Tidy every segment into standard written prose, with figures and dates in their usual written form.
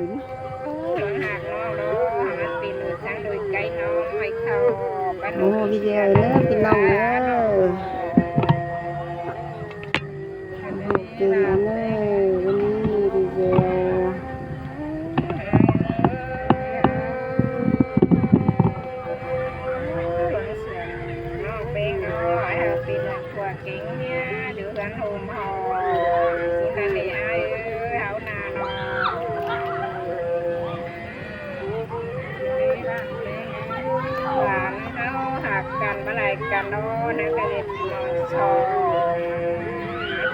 ถึงหากน้องน้องมันเป็นหนูสังโดยไกลน้องไม่เข้าบ้าน โอ้พี่เดียวเนอะพี่น้องเนอะเก่งนะเนอะวันนี้พี่เดียวน้องเป็นน้อยเฮาเป็นกว่าเก่งเนี่ยดูกันโฮมหอสุนันนี่ไอ้เฮานาน้องหลานเขาหักกันเมื่อไรกันเนาะนักเรียนนอนชอ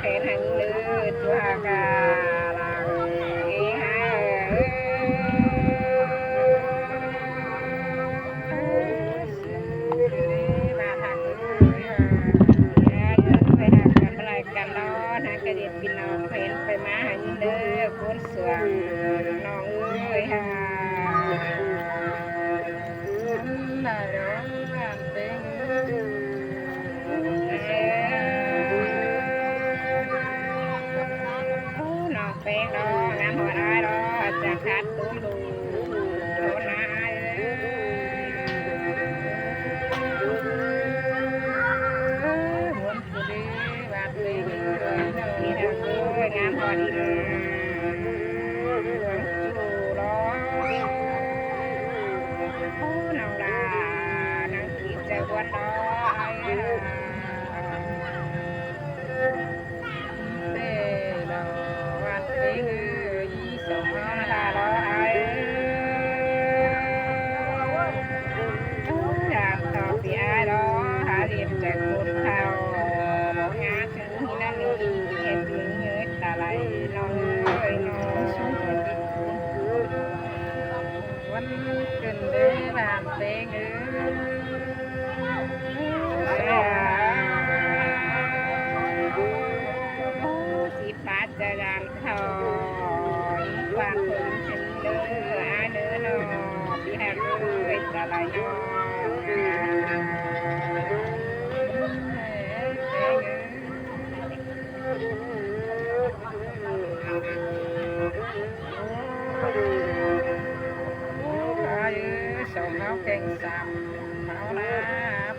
เข็นหังลือจัวกาลังเอฮะมาทางไปหักกันเมื่อไรกันเนาะนักเรียนพี่น้องเข็นไปมาหังลือคนสวงน้องเอ้ยฮะเป็นดอกงานหัวได้ดอกจะคัดตุ้มดูโดนนายหมุนผู้ดีบาดเลยนี่นะคืองานหัวดีจูรอโอ้น้องดานังกีบใจวันดอกส่งมาลาลอยอยากตอบพี่ไอ้ดอหาเรียบจากคนเขางาถึงที่นั่นนี่เห็นถึงเงยตาไหลน้องเอ้ยน้องวันเกินเด้บานเต้งสิบาทจะงานเขาวางคนฉันเด้ออาเด้อน้องพี่แฮกเอ้ยตาไหลน้องส่งน้องเก่งซ้ำเมาหน้า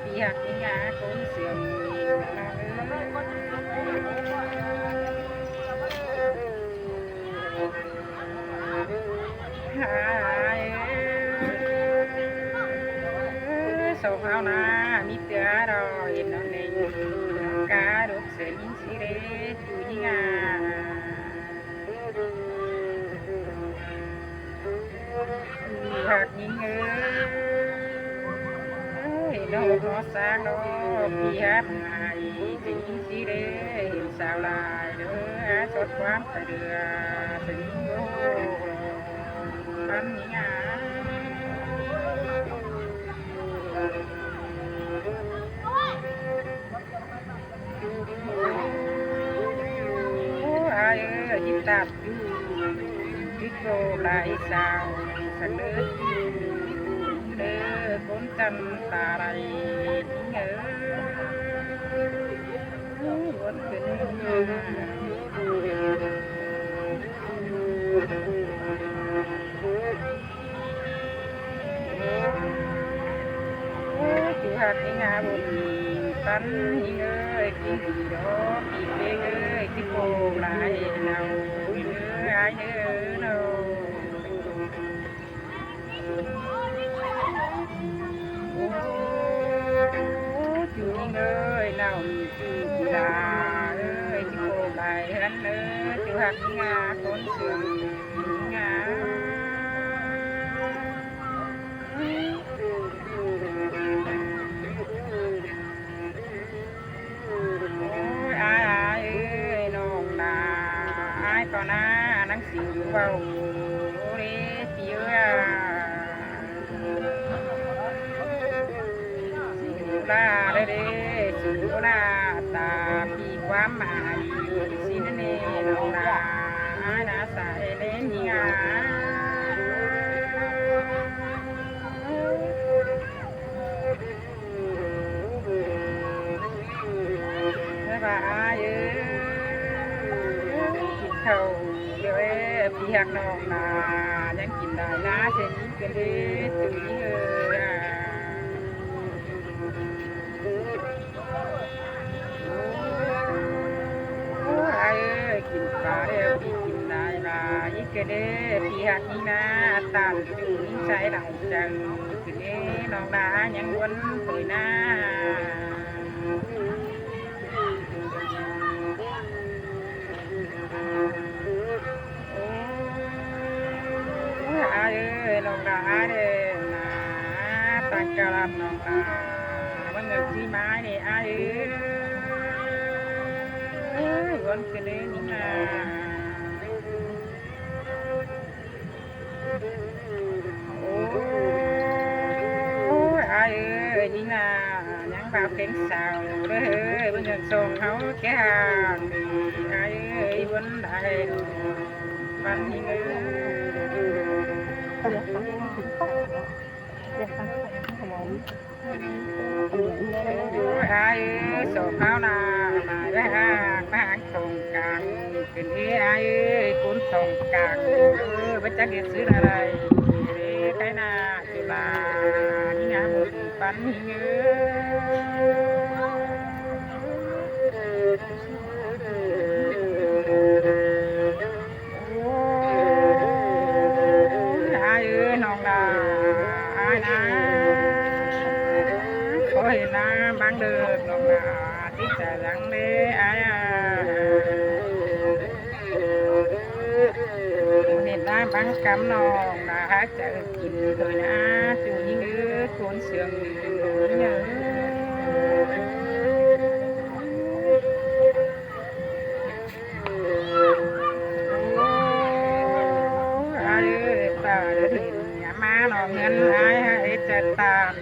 พี่หักยิ่งหาคนเสียงน้องหายส่งเอาหน้ามีเตือรอเห็นน้องเน่งน้องกาดุกเสียยิ่งสิเรจูยิ่งหาหักยิ่งน้องหัวสางน้องพี่ฮับหายจะยิ่งสิเรเห็นสาวลายเด้อสดความไปเดือจะยิ่งโง่ปันยิ่งหายิ้มตัดยิ้มโกลายสาวสะเลือดเด้อคนจำตาไรเงอวันขึ้นจูหัดยิ่งหาบุญปันยิ่งเอ้ยกินดีดอกกินเด้งเอ้ยกินโกลายเนาไอ้เอ้ยเนาจูยิ่งเอ้ยเนาจูกีฬาเอ้ยกินโกลายฮันเอ้ยจูหัดยิ่งหาคนเสื่อมยิ่งหาก็น่านังสิวเบาเรปีเอ้ยสิวลาเด้สิวลาตาพี่ความหมายสินเนน้องนานาสายเล่นยาว่าเอ้ยเขาเดี๋ยวพี่หักน้องนา ยังกินได้นะเส้นนี้เป็นเด้จุ๋ยเอ้ยกินปลาเด้อพี่กินได้ปลาอีกเด้อพี่หักนี่นะตามจุ๋ยใช้หลังจังคือเด้น้องดายังวนเผยหน้าน้องดาเด้นะตั้งกะลับน้องดาว่าเงินที่ไม้เนี่ยวนกันเลยนี่นะนี่นะยังบ่าวเก่งสาวเด้อว่าเงินส่งเขาแก่วนได้ปันนี่เลยส่งเขานามาได้มาตรงกลางเป็นคุณตรงกลางว่าจะเก็บซื้ออะไรใครนาจุฬานี่งามปันนี่เงน้องดานะคอยน้ำบางเดิมน้องดาที่จะลังเลเห็นน้ำบางกำน้องดาจะกินเลยนะจูนี่เงคนเสื่อมเนื้อตาเดินมาหน่อเงินให้จะตาม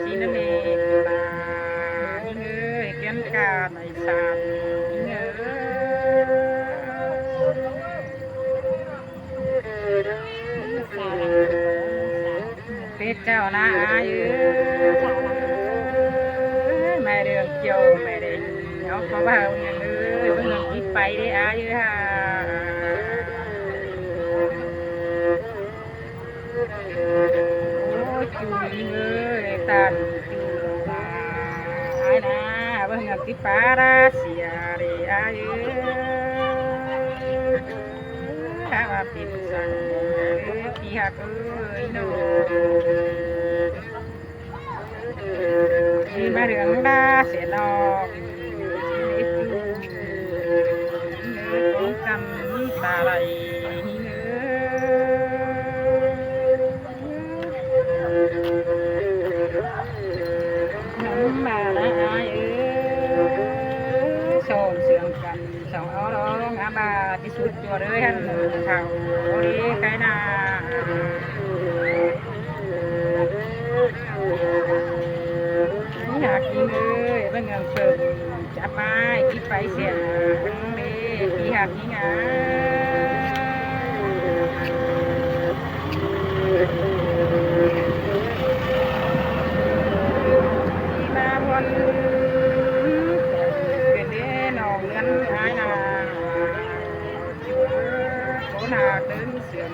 สินเนตานี่เงยเกี่ยนกาในสามนี่เงยเป็ดเจ้านาไม่เรื่องเกี่ยวไม่ได้เอาเพราะว่าเงินเลยเงินที่ไปได้ฮะจุยเอ้ยตันจุลานะเบิ่งกับที่ปาราเสียเรียถ้าว่าเป็นสังพี่หักเอ้ยโน่ที่มาเรื่องดาเสียนอกเนื้อของจำตาไหลมาละส่งเสียงกันส่งเอาร้องอาบาที่สุดตัวเลยฮันเขาดีใครนาอยากกินเลยเมื่อเงินเพิ่มจะไปคิดไปเสียเลยพี่หักนี่ไงเป็นเด้นองเงินหายนาโคนาตึงเสียง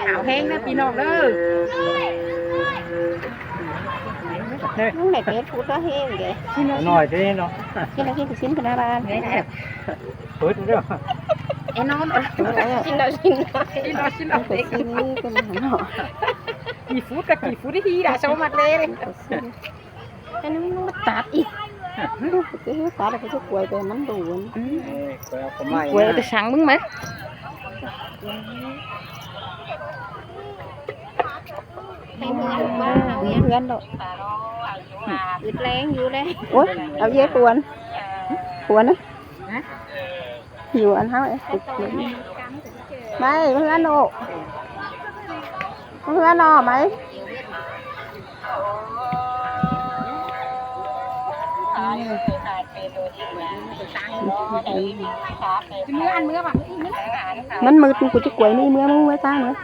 ขาวแห้งนะพี่น้องเด้อน้องไหนเป็ดพูดก็แห้งเดี๋ยว หน่อยที่เนาะ ที่เราที่ไปชิ้นกันนะบ้าน ปึ๊ดเด้อ ไอ้นอนชิ้นเราไปชิ้นนี้กันหน่อกี่ฟุตกับกี่ฟุตที่ด่าโชว์มัดเลยอันนี้มันมาตัดอีกcái hiếuตัดlà cái chút quay về mắm đủ quay cái sáng bưng mấy gần rồi ít lén nhiều đấy ủa ở dưới cuốn á nhiều anh háo mấy con ăn nô con ăn nò mấy mình mượt của chiếc quầy đi mưa mưa ta nữa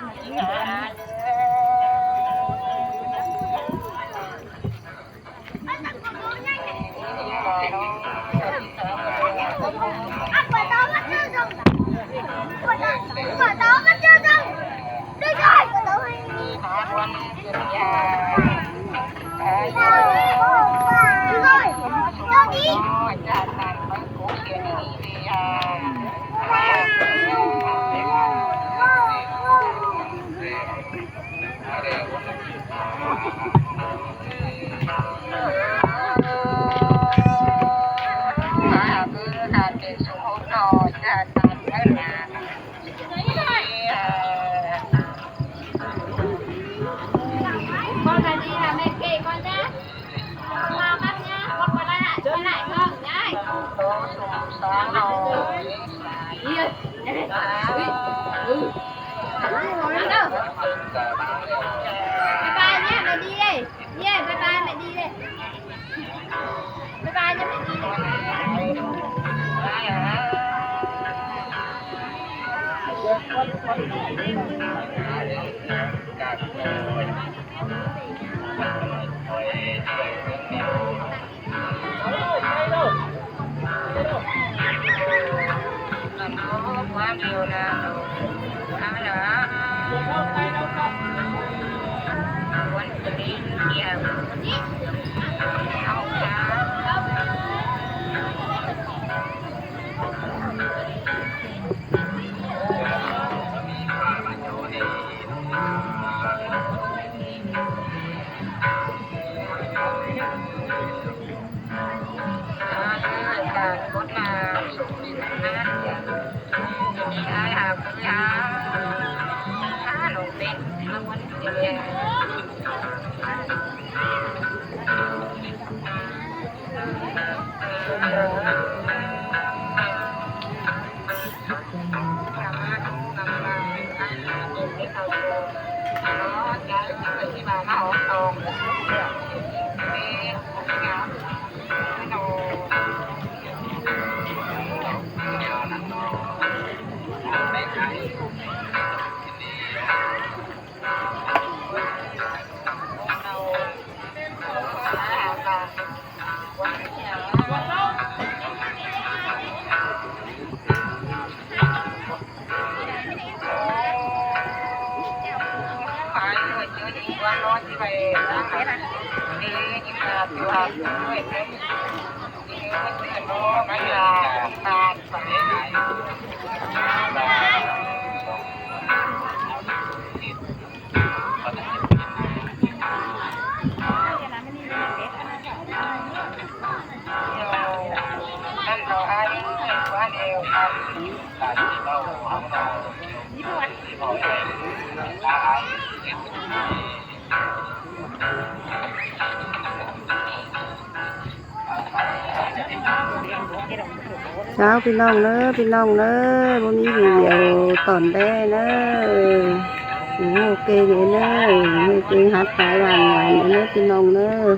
bye nhé mẹ đi đây yeah bye bye mẹ đi đây bye bye nhé mẹ đi quá nhiều là ai là quán đi kia không có là sụp ai học cứ nổi tiếng nó muốn chơi nó như vậy đi nhưng mà phù hợp với cái nó phải là bàn ai quá đều chào พี่น้องเนอะพี่น้องเนอะวันนี้รีวิวตอนแรกเนอะโอเคเลยเนอะไม่จริงหัดสายวันวันเนอะพี่น้องเนอะ